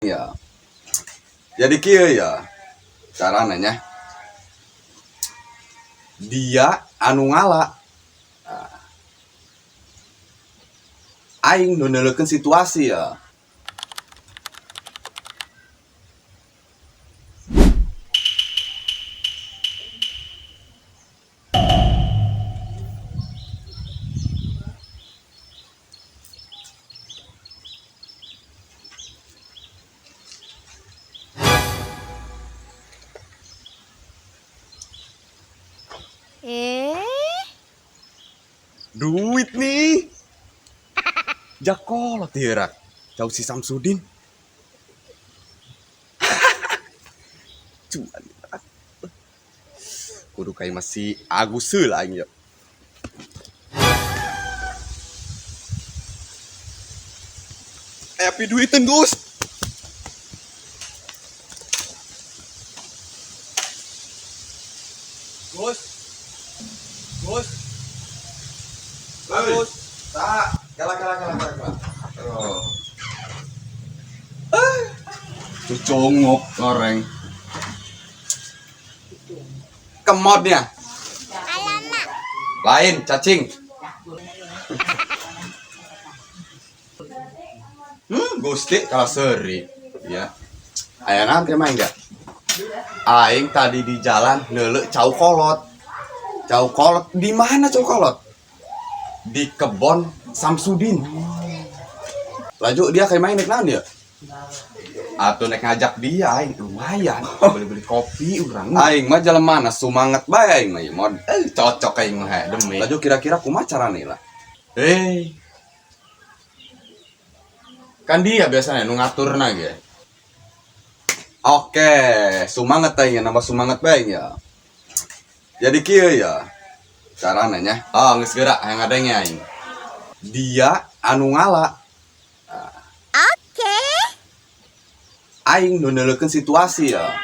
Ya, jadi kieu ya cara nanya dia anu ngala aing nu neuleukeun situasi ya. Duit nih jakolot tira jauh si Samsudin cuman kudu kayak masih Agus seul aing ya. Tapi duitin Gus. Gus. Gus. Bagus. Tak, kalah. Oh. Tuh congok goreng. Kemodnya. Alamak. Lain cacing. Gusti kalah seri. Ya. Aya nanti main enggak? Aing tadi di jalan neuleuh cau kolot. Cau kolot di mana cau kolot? Di kebon Samsudin. Laju dia kayak main naik naon ya? Atuh naik ngajak dia aing lumayan beli kopi urang. Aing mah jelema na sumanget bae aing mah mod. Cocok aing mah demi. Laju kira-kira kumaha carane lah? Kan dia biasanya nu ngaturna ge. Oke, sumanget aing nambah sumanget bae ya. Jadi kieu ya. Cara nanya. Oh, geus geura hayang ngadenge aing. Dia anu ngala. Oke. Aing nu neuleukeun situasi ya.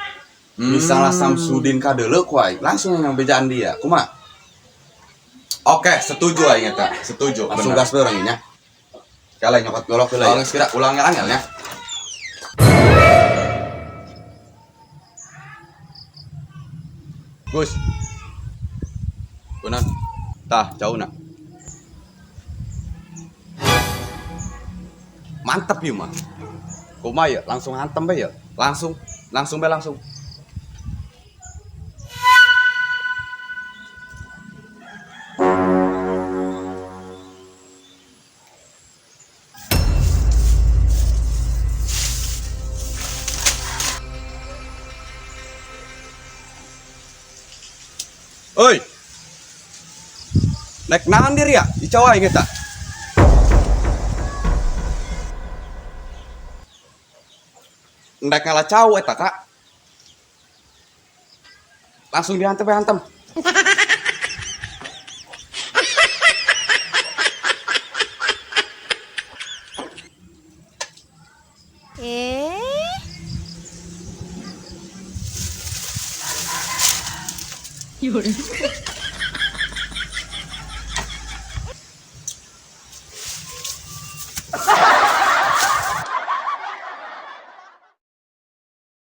Misalnya Samsudin kadeuleu ku aing, langsung yang bejaan dia. Kumaha? Oke, setuju aing eta. Setuju. Langsung gas bae urang nya. Kala nyokot golok heula. Geus geura ulang angel nya. Gus. Kunaon? Tah, jauhna. Mantep ieu mah. Kumaha ya? Langsung hantem bae ya. Langsung bae langsung. Oi. Nek naon diri ya? Di cawai kita. Nek ngalah cau eta kak. Langsung dihantem bae hantem. Yaudah.